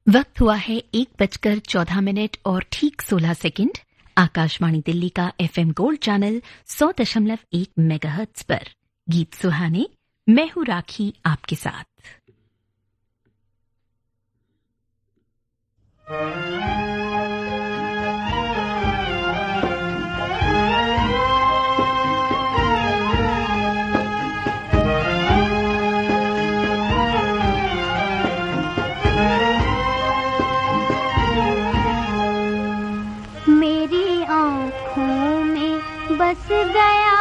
वक्त हुआ है 1:14 और ठीक 16 सेकंड। आकाशवाणी दिल्ली का FM गोल्ड चैनल 100.1 मेगाहर्ट्ज पर गीत सुहाने, मैं हूं राखी आपके साथ। बस गया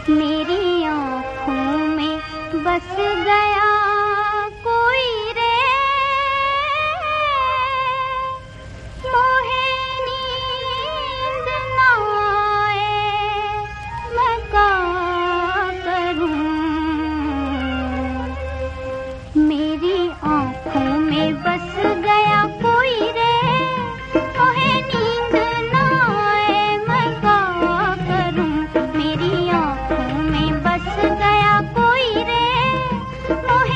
मेरी आँखों में बस गया कोई रे मोहे नींद ना आए मैं क्या करूं। मेरी आँखों में बस गया कोई रे मोहे नींद ना आए मैं क्या करूं। मेरी आँखों में बस गया कोई रे मोहे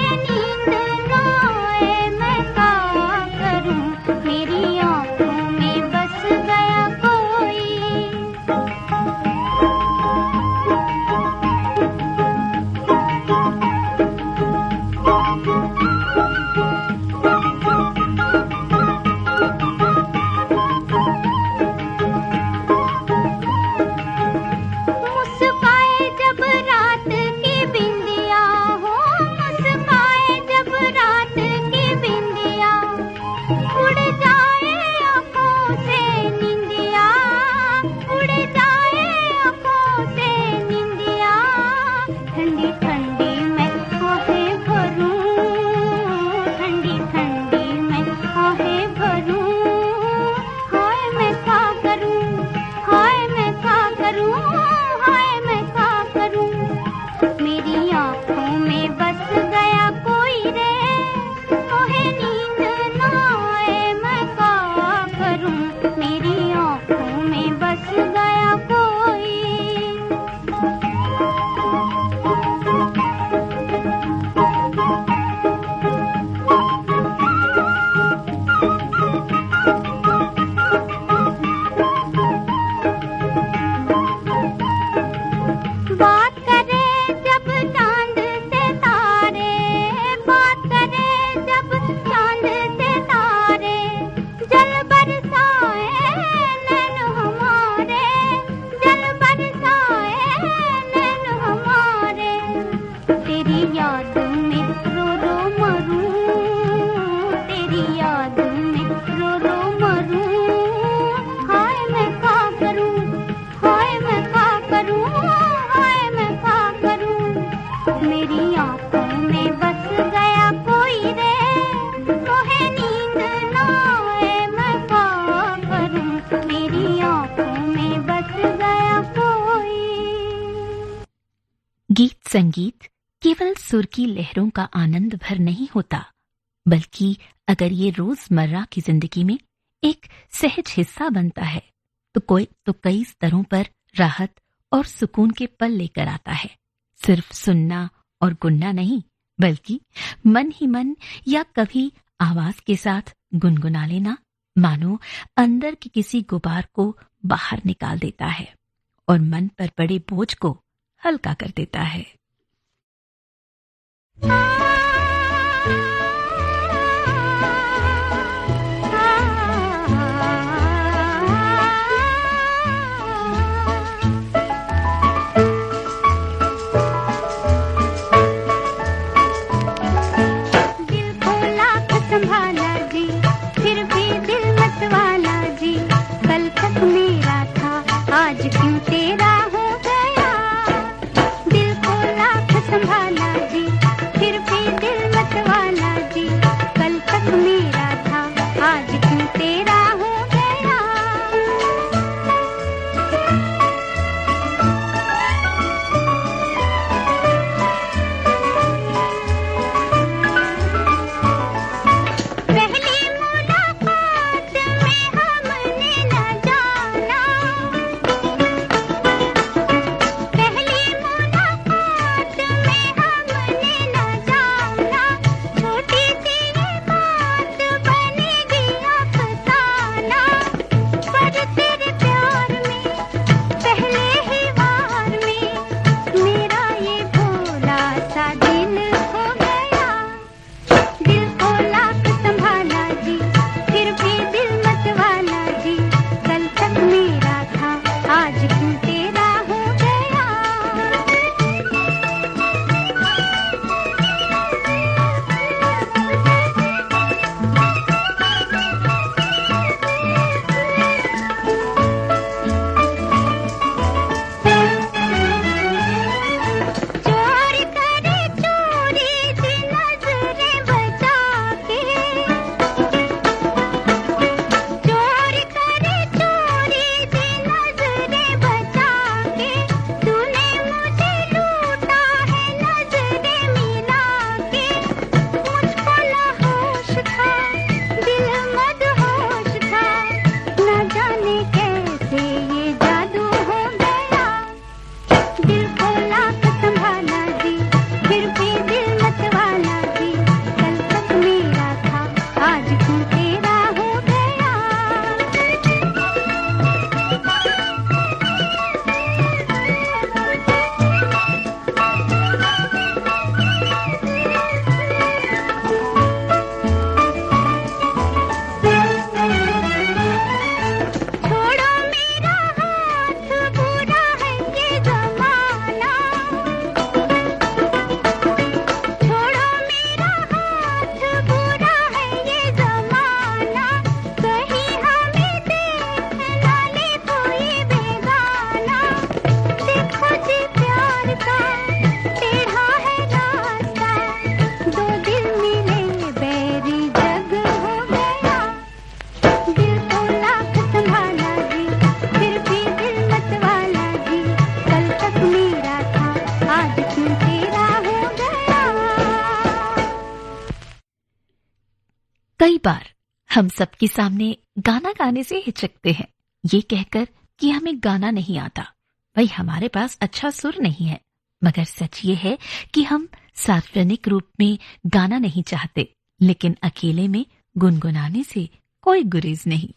तेरी याद में रो रो मरूं, तेरी याद में रो रो मरूं। हाय मैं क्या करूं, हाय मैं क्या करूं, हाय मैं क्या करूं। मेरी आंखों में बस गया कोई रे, मोहे नींद ना आए मैं क्या करूं। मेरी आंखों में बस गया कोई। गीत संगीत केवल सुर की लहरों का आनंद भर नहीं होता, बल्कि अगर ये रोजमर्रा की जिंदगी में एक सहज हिस्सा बनता है तो कई स्तरों पर राहत और सुकून के पल लेकर आता है। सिर्फ सुनना और गुनना नहीं, बल्कि मन ही मन या कभी आवाज के साथ गुनगुना लेना मानो अंदर के किसी गुबार को बाहर निकाल देता है और मन पर पड़े बोझ को हल्का कर देता है। दिल को लाख संभाला जी, फिर भी दिल मत वाला जी। कल तक मेरा था, आज क्यों तेरा हो गया। दिल को लाख संभाला जी, फिर भी दिल मत वाला जी। कल तक मेरा था, आज क्यों तेरा हो गया। पहली मुलाकात में हमने न जाना, पहली मुलाकात में हमने न जाना। छोटी सी ये बात बनेगी अफसाना, पर तेरे प्यार में पहले ही वार में मेरा ये भोला सा दिल हो गया। दिल को लाख संभाला जी, फिर भी दिल मत वाला जी। कल तक मेरा था, आज क्यों तेरा हो गया। चोरी करे चोरी सी नजरें बचा के, चोरी करे चोरी सी नजरें बचा के। तूने मुझे लूटा है नजरें मिला के। मुझको लाहोश था, दिल मदहोश था, न जाने कैसे ये जादू हो गया। दिल को लाख संभाला जी, फिर भी दिल मत वाला जी। कल तक मेरा था, आज क्यों तेरा हो गया। छोड़ो मेरा हाथ, बुरा है ये जमाना। छोड़ो मेरा हाथ, बुरा है ये जमाना। कहीं हमें देख ना ले कोई बेगाना। देखो जी प्यार का टेढ़ा है रास्ता, दो दिल मिले बैरी जग हो गया। दिल को लाख संभाला जी, फिर भी दिल मत वाला जी। कल तक मेरा था, आज क्यों तेरा हो गया। कई बार हम सबके सामने गाना गाने से हिचकते हैं, ये कहकर कि हमें गाना नहीं आता, भाई हमारे पास अच्छा सुर नहीं है। मगर सच ये है कि हम सार्वजनिक रूप में गाना नहीं चाहते, लेकिन अकेले में गुनगुनाने से कोई गुरेज नहीं।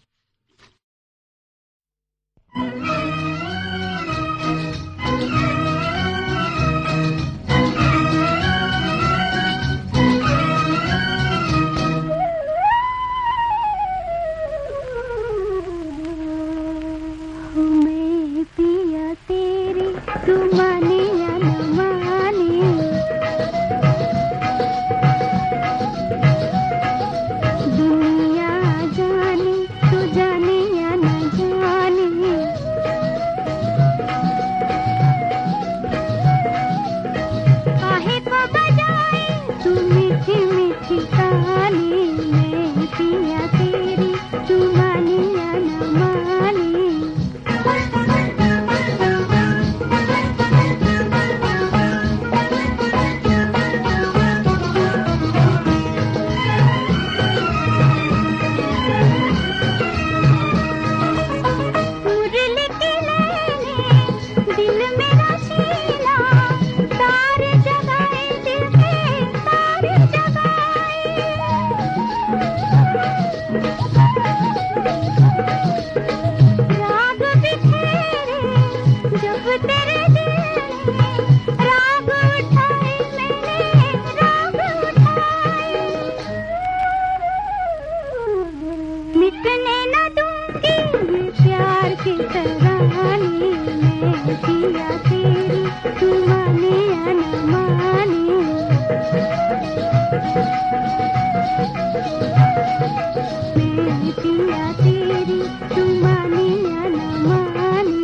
मैं पिया तेरी, तू माने या न माने। मैं पिया तेरी तू माने या न माने,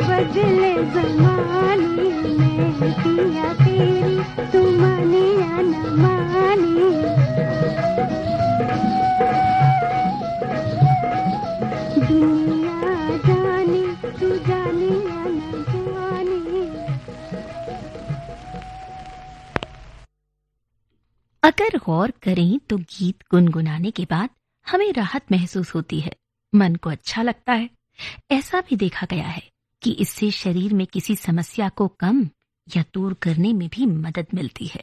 बदले ज़माने में पिया तेरी तू माने या न माने, दुनिया जाने तू जाने या न जाने। अगर गौर करें तो गीत गुनगुनाने के बाद हमें राहत महसूस होती है, मन को अच्छा लगता है। ऐसा भी देखा गया है कि इससे शरीर में किसी समस्या को कम या दूर करने में भी मदद मिलती है।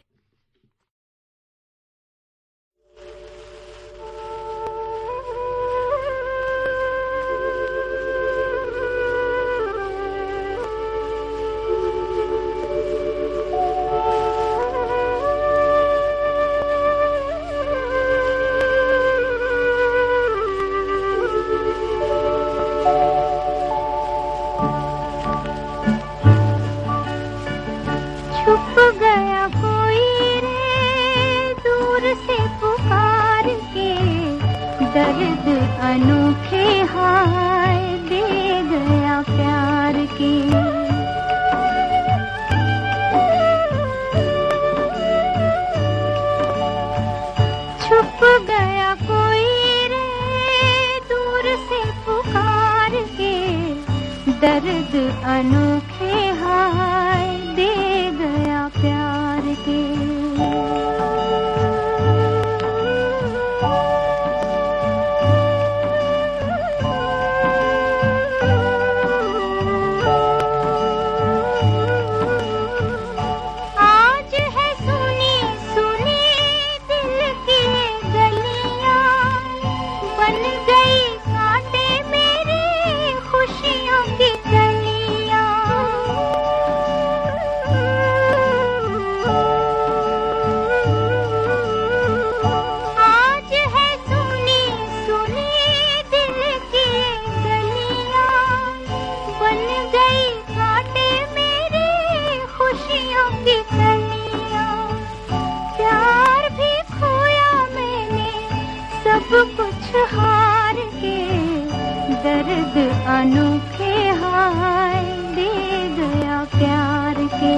छुप गया कोई रे दूर से पुकार के, दर्द अनोखे हाय दे गया प्यार के। छुप गया कोई रे दूर से पुकार के, दर्द अनोखे हाय दे गया प्यार के। आज है सुनी सुनी दिल की गलियां, बन गई कांटे मेरी खुशियों की गलियां। आज है सुनी सुनी दिल की गलियां, बन गई कांटे मेरी खुशियों की गलियां। प्यार भी खोया मैंने सब कुछ हार के, दर्द अनोखे हाय दे गया प्यार के।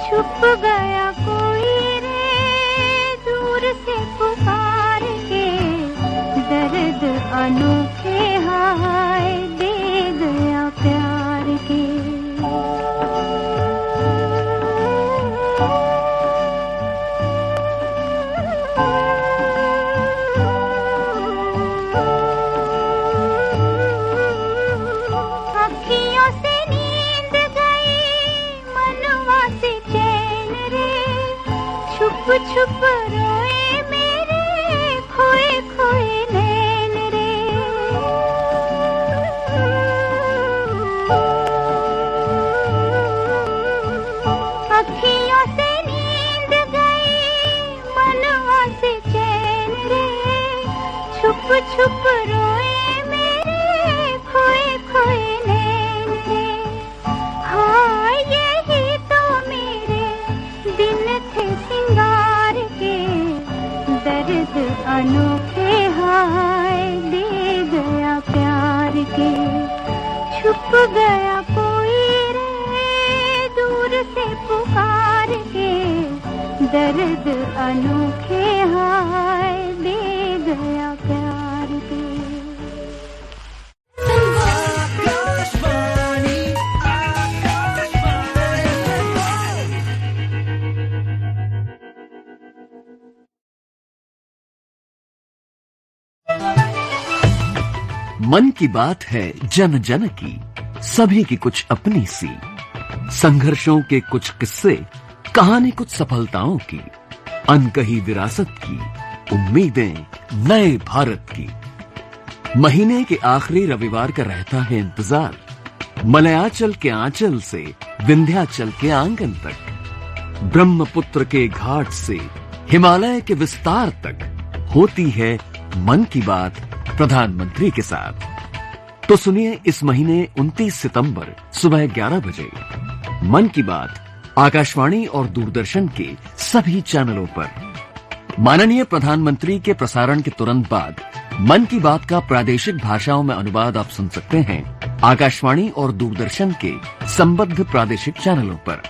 छुप गया कोई रे दूर से पुकार के, दर्द अनोखे हाय दे गया प्यार के। अखियों से नींद गई मनवा से चैन रे, छुप छुप रोए मेरे खोए खोए नैन रे। अखियों से नींद गई मनवा से चैन रे, छुप छुप रोए मेरे खोए खोए नैन रे। हाँ यही तो मेरे दिन थे सिंगार के, दर्द अनोखे हाय दे गया प्यार के। छुप गया कोई रे दूर से पुकार के, दर्द अनोखे हाय दे गया प्यार दे। मन की बात है जन जन की, सभी की कुछ अपनी सी, संघर्षों के कुछ किस्से, कहानी कुछ सफलताओं की, अनकही विरासत की, उम्मीदें नए भारत की। महीने के आखिरी रविवार का रहता है इंतजार, मलयाचल के आंचल से विंध्याचल के आंगन तक, ब्रह्मपुत्र के घाट से हिमालय के विस्तार तक होती है मन की बात प्रधानमंत्री के साथ। तो सुनिए इस महीने 29 सितंबर सुबह 11 बजे मन की बात आकाशवाणी और दूरदर्शन के सभी चैनलों पर। माननीय प्रधानमंत्री के प्रसारण के तुरंत बाद मन की बात का प्रादेशिक भाषाओं में अनुवाद आप सुन सकते हैं आकाशवाणी और दूरदर्शन के संबद्ध प्रादेशिक चैनलों पर।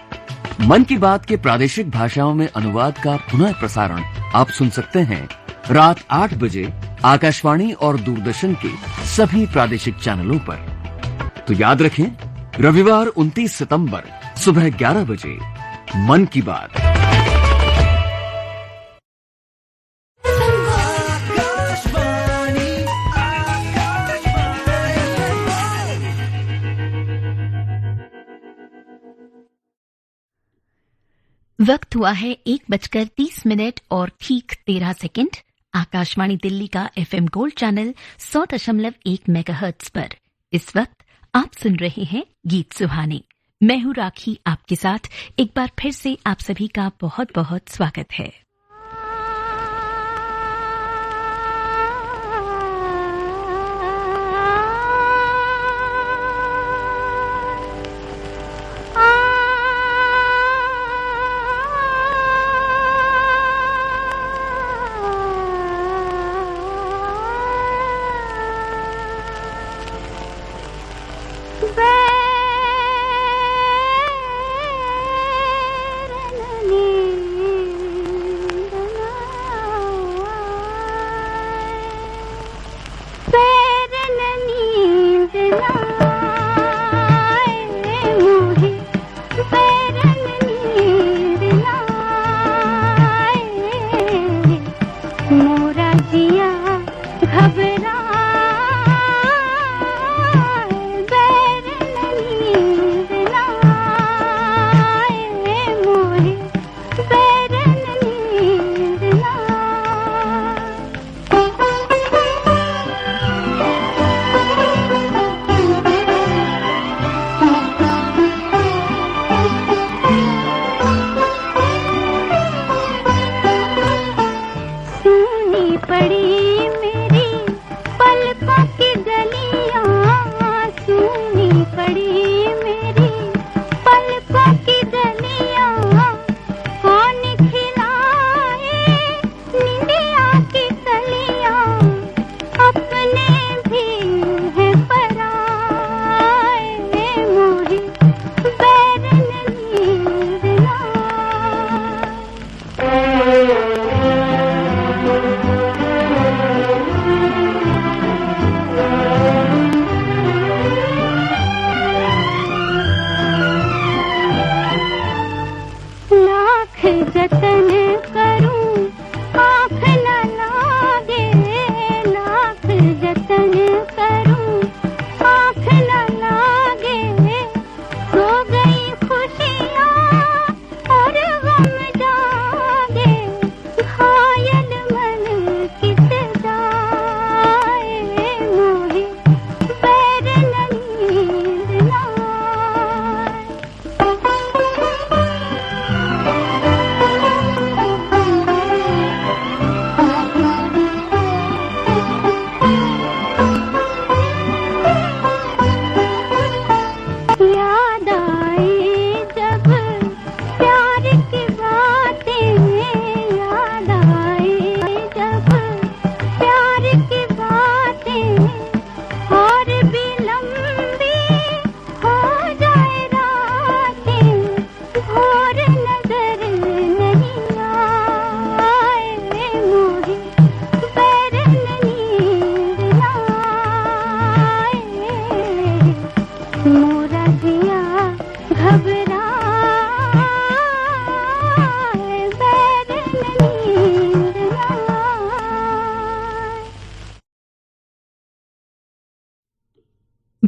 मन की बात के प्रादेशिक भाषाओं में अनुवाद का पुनः प्रसारण आप सुन सकते हैं रात 8 बजे आकाशवाणी और दूरदर्शन के सभी प्रादेशिक चैनलों पर। तो याद रखें, रविवार 29 सितंबर सुबह 11 बजे मन की बात। वक्त हुआ है 1:30 और ठीक 13 सेकंड। आकाशवाणी दिल्ली का एफएम गोल्ड चैनल 100.1 मेगाहर्ट्ज पर इस वक्त आप सुन रहे हैं गीत सुहाने। मैं हूं राखी, आपके साथ एक बार फिर से आप सभी का बहुत बहुत स्वागत है।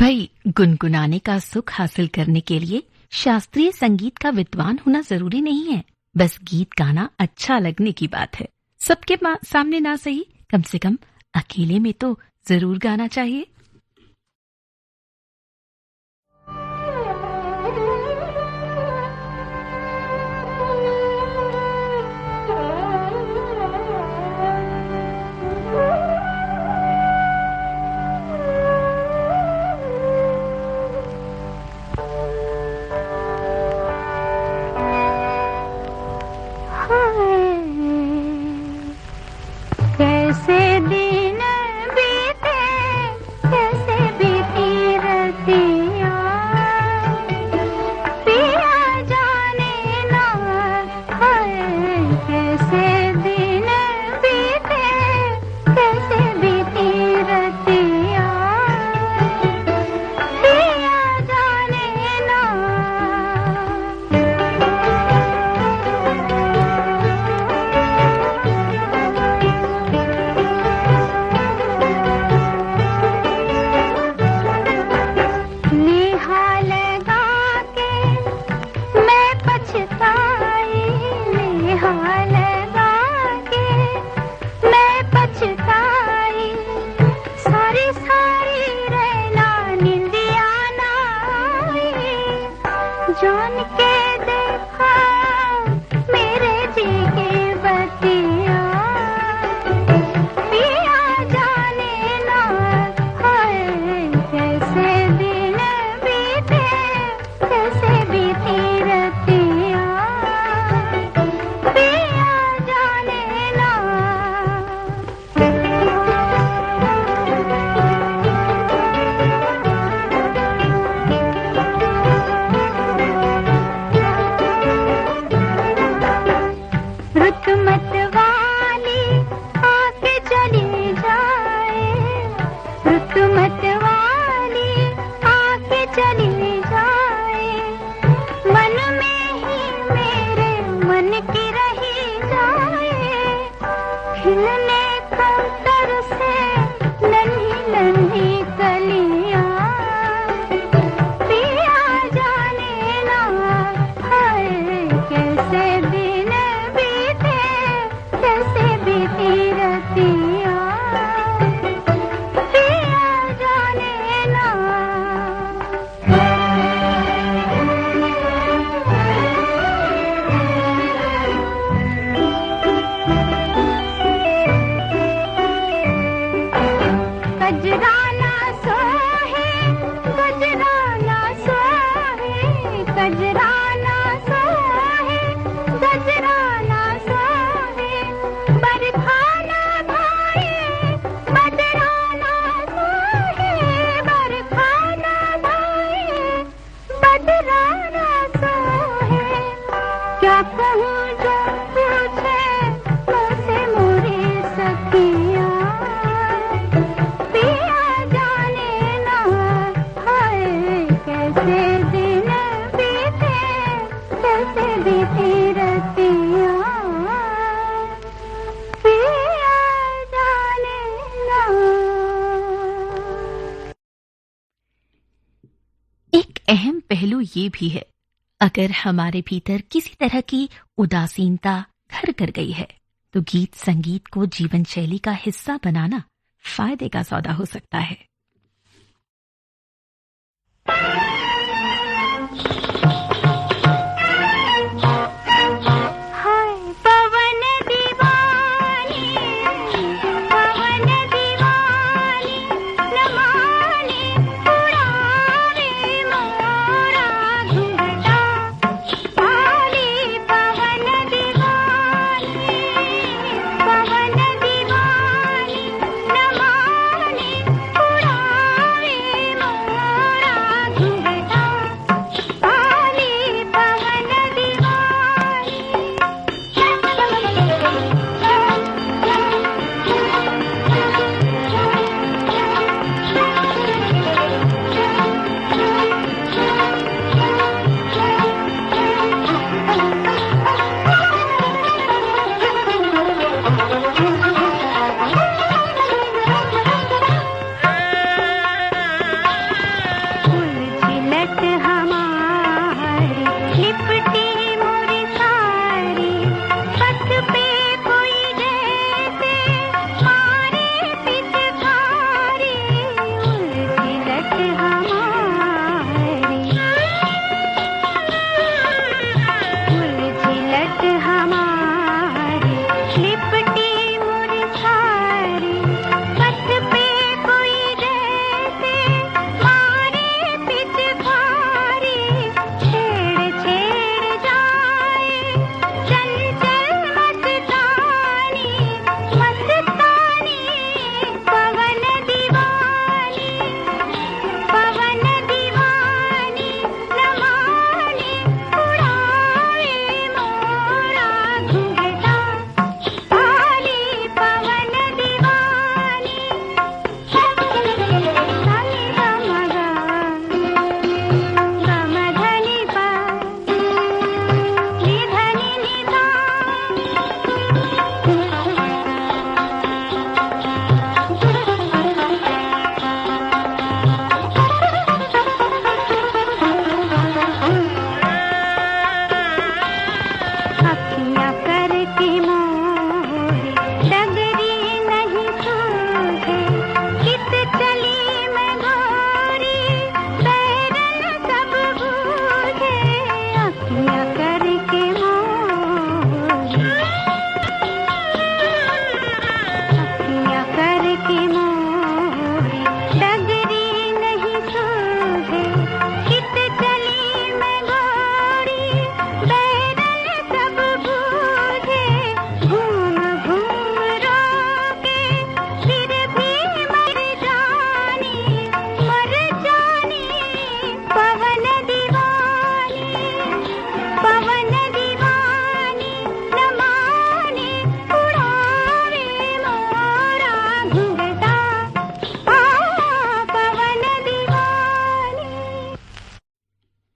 भाई, गुनगुनाने का सुख हासिल करने के लिए शास्त्रीय संगीत का विद्वान होना जरूरी नहीं है। बस गीत गाना अच्छा लगने की बात है। सबके सामने ना सही, कम से कम अकेले में तो जरूर गाना चाहिए। पहलू ये भी है, अगर हमारे भीतर किसी तरह की उदासीनता घर कर गई है तो गीत संगीत को जीवन शैली का हिस्सा बनाना फायदे का सौदा हो सकता है। घुंघटा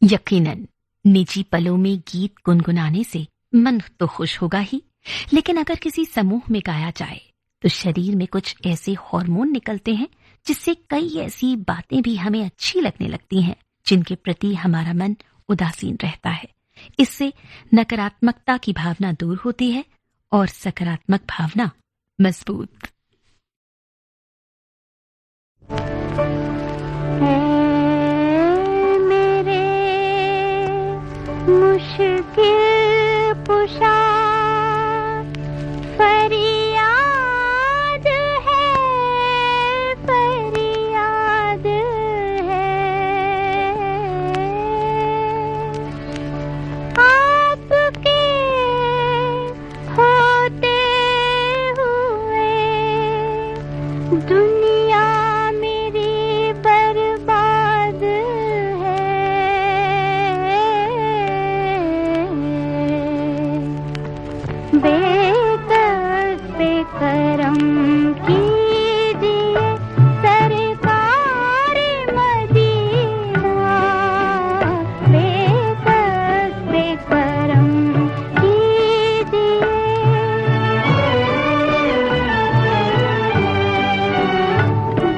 यकीनन निजी पलों में गीत गुनगुनाने से मन तो खुश होगा ही, लेकिन अगर किसी समूह में गाया जाए तो शरीर में कुछ ऐसे हार्मोन निकलते हैं जिससे कई ऐसी बातें भी हमें अच्छी लगने लगती हैं जिनके प्रति हमारा मन उदासीन रहता है। इससे नकारात्मकता की भावना दूर होती है और सकारात्मक भावना मजबूत। मेरे मुश्किल पुशा फरियाद है, फरियाद है, आपके होते हुए दुनिया मेरी बर्बाद है। बेकस बेकरम कीजिए सरकार मदीना, बेकस बेकरम कीजिए।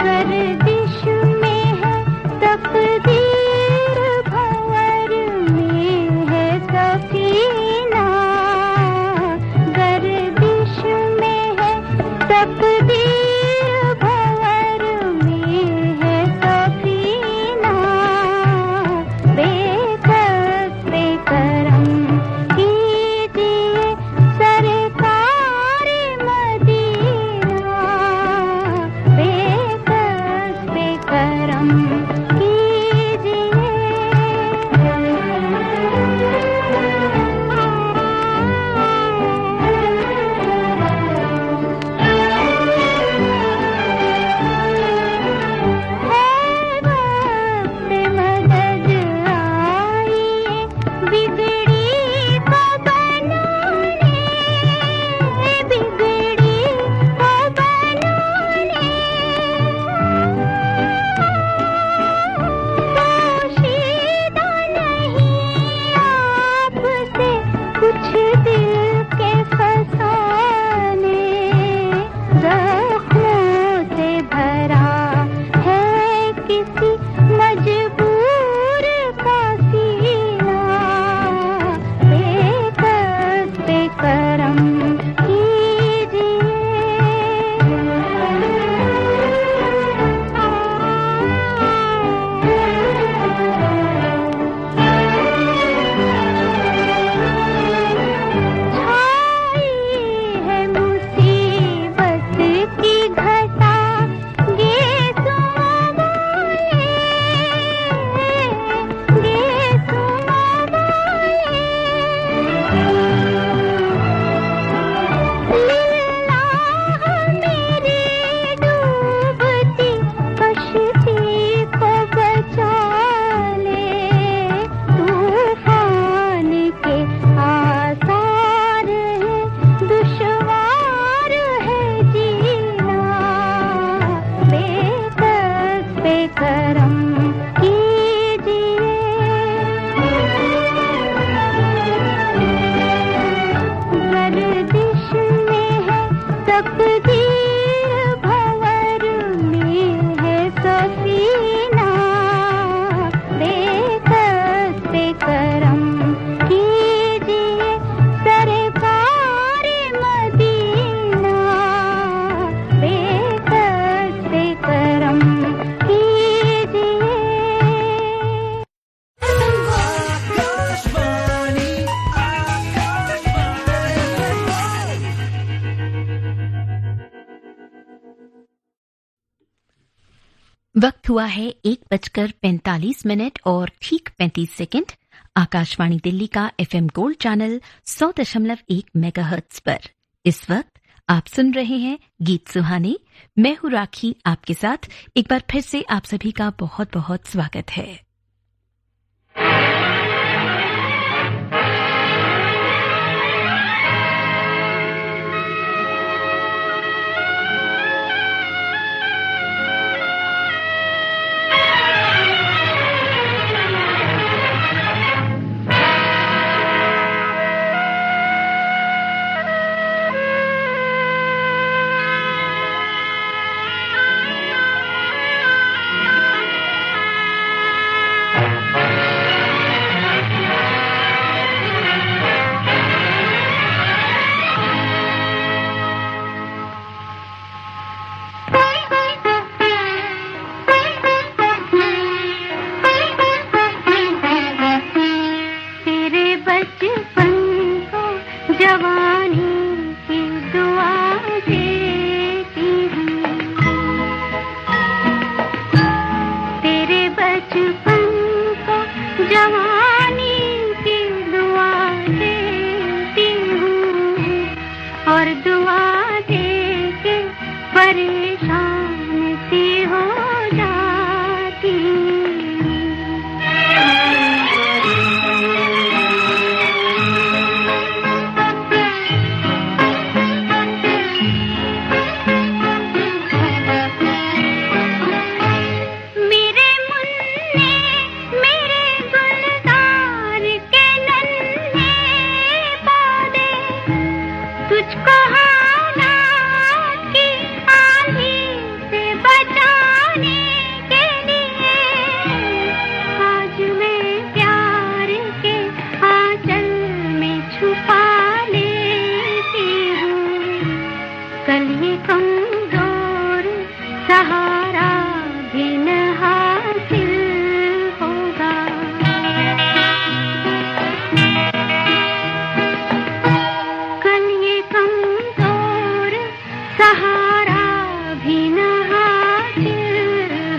गर्दिश में है तकदीर, भंवर में है सफीना, गर्दिश में है तकदीर, भंवर में है सफीना। बेकस बेकरम कीजिए सरकार मदीना, बेकस बेकरम मदद आइए बिगड़ी को बनाने, बिगड़ी को बनाने। पोशीदा नहीं आपसे कुछ दिल के फसाने, जख्मों से भरा है किसी मजबूर का सीना। बेकस बेकरम छाई है मुसीबत की घटा, गे सुमोले, गे सुमोले। लिल्लाह मेरी डूबती कश्ती को बचा ले, तूफान के आसार है, दुश्वार है जीना। बेकस बेकरम कीजिए, गर्दिश में है तकदीर, भंवर में है सफीना। बेकस बेकरम कीजिए सरकार मदीना, बेकस बेकरम कीजिए। वक्त हुआ है 1:45 और ठीक 35 सेकंड। आकाशवाणी दिल्ली का एफएम गोल्ड चैनल 100.1 मेगाहर्ट्ज पर इस वक्त आप सुन रहे हैं गीत सुहाने। मैं हूं राखी आपके साथ। एक बार फिर से आप सभी का बहुत बहुत स्वागत है। कमजोर सहारा भी न हासिल होगा। कल ये कमजोर सहारा भी न हासिल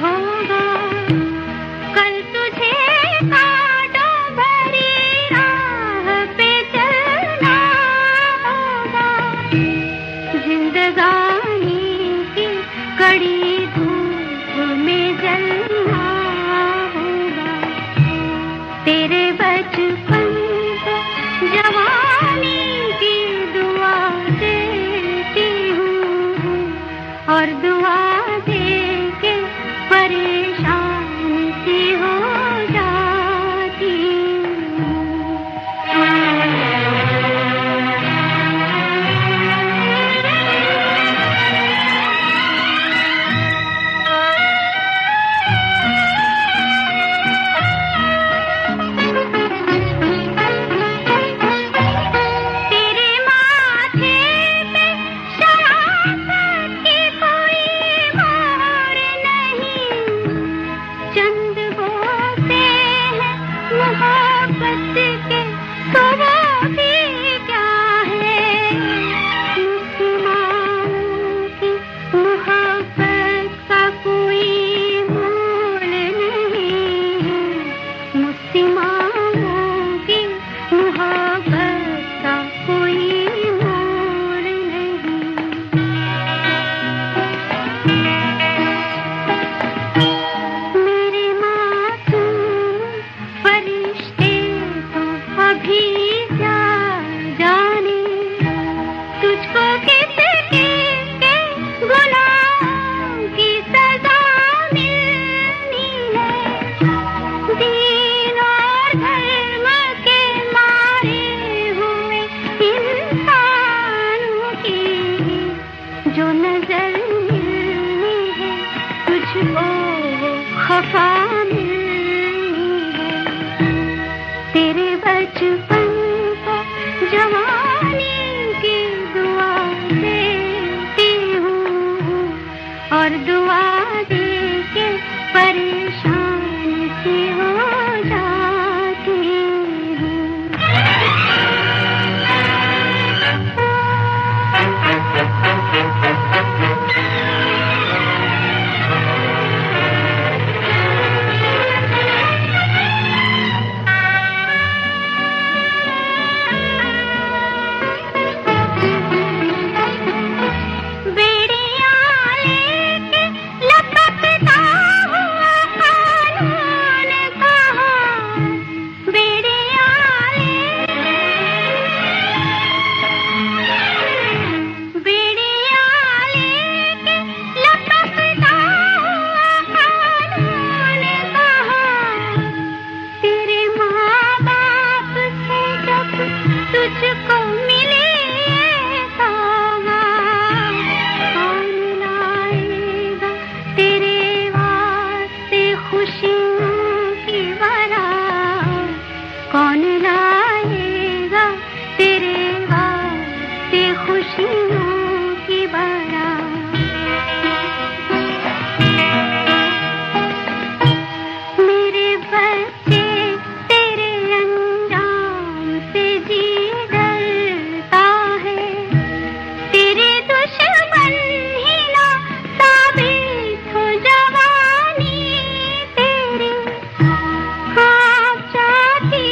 होगा। कल तुझे कांटों भरी राह पे चलना होगा। जिंदगानी की कड़ी धूप में जलना होगा। तेरे बचपन को जवानी की दुआ देती हूँ और दुआ दे के परेशान सी हो जाती हूँ। तेरे माथे पे शराफत की कोई मोहर नहीं। चंद बोते हैं मोहब्बत के तो वो भी क्या है। मुसलमानों की मोहब्बत का कोई मोल नहीं है। मुसलमानों की मोहब्बत का कोई मोल नहीं। मेरे मासूम फरिश्ते तो अभी क्या जाने तुझको किसके गुनाहों की सजा मिलनी है। दीन और धर्म के मारे हुए इंसानों की जो नजर मिलनी है तुझको वो खफा मिलनी है। तेरे बचपन को जवानी की दुआ देती हूँ और दुआ दे के परेशान सी हो जाती हूँ। बेड़ियाँ लेके लपकता हुआ कानून कहाँ। बेड़ियाँ लेके लपकता हुआ कानून कहाँ। तेरे माँ बाप से जब तुझको मिले सौगात, कौन लाएगा तेरे वास्ते खुशियों की बारात। कौन लाएगा तेरे वास्ते खुशियों की बारात। मेरे बच्चे तेरे अंजाम से जी डरता है। तेरे दुश्मन ही ना साबित हो जवानी तेरी। कांप जाती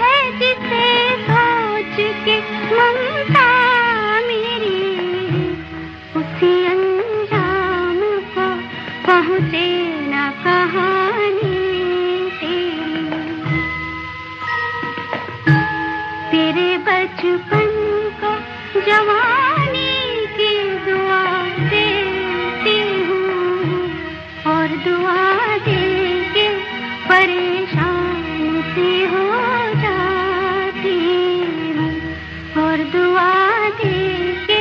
है जिसे सोच के ममता मेरी। उसी अंजाम को पहुँचे ना कहानी तेरी। तेरे बचपन को जवानी की दुआ देती हूँ और दुआ दे के परेशान सी हो जाती हूँ और दुआ दे के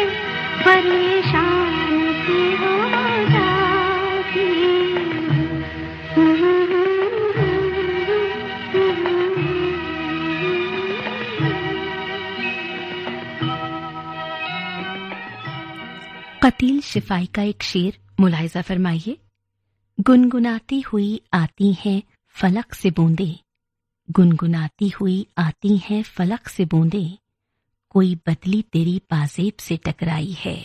परेशान सी हो जाती हूँ। शिफाई का एक शेर मुलाहिजा फरमाइए। गुनगुनाती हुई आती हैं फलक से बूंदे, गुनगुनाती हुई आती हैं फलक से बूंदे, कोई बदली तेरी पाजेब से टकराई है।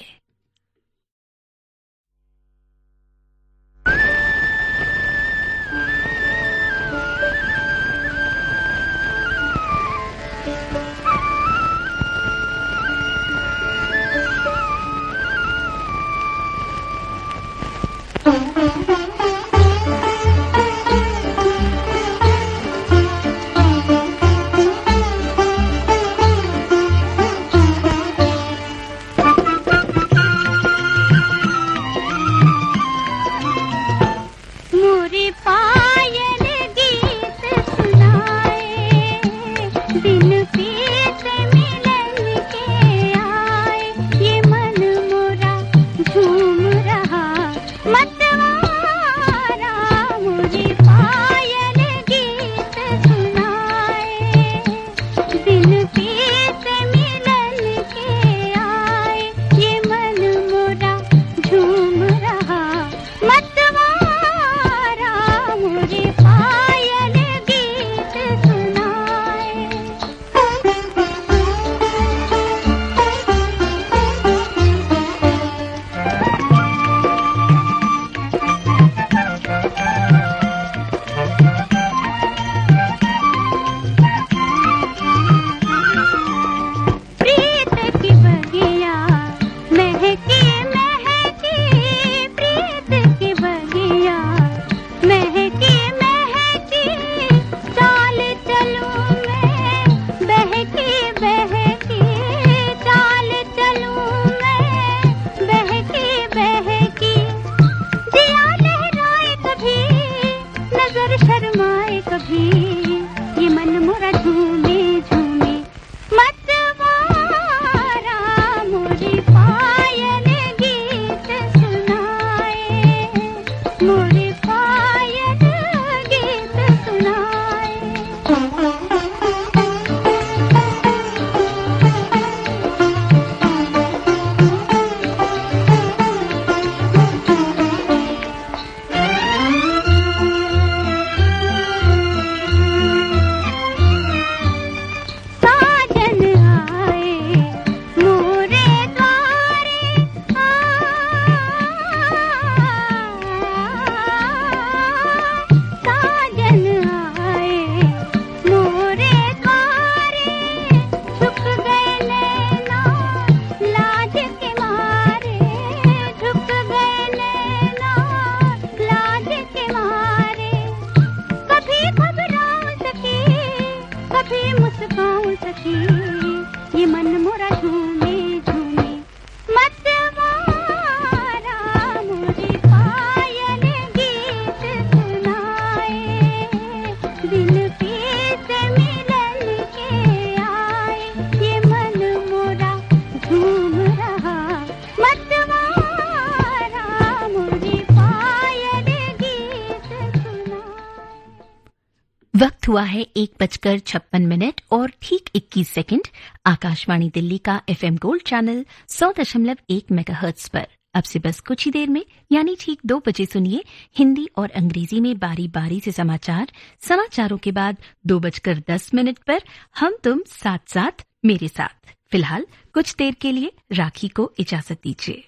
वक्त हुआ है 1:56 और ठीक 21 सेकंड। आकाशवाणी दिल्ली का एफएम गोल्ड चैनल 100.1 मेगाहर्ट्ज पर अब से बस कुछ ही देर में यानी ठीक 2 बजे सुनिए हिंदी और अंग्रेजी में बारी बारी से समाचार। समाचारों के बाद 2:10 पर हम तुम साथ साथ मेरे साथ। फिलहाल कुछ देर के लिए राखी को इजाजत दीजिए।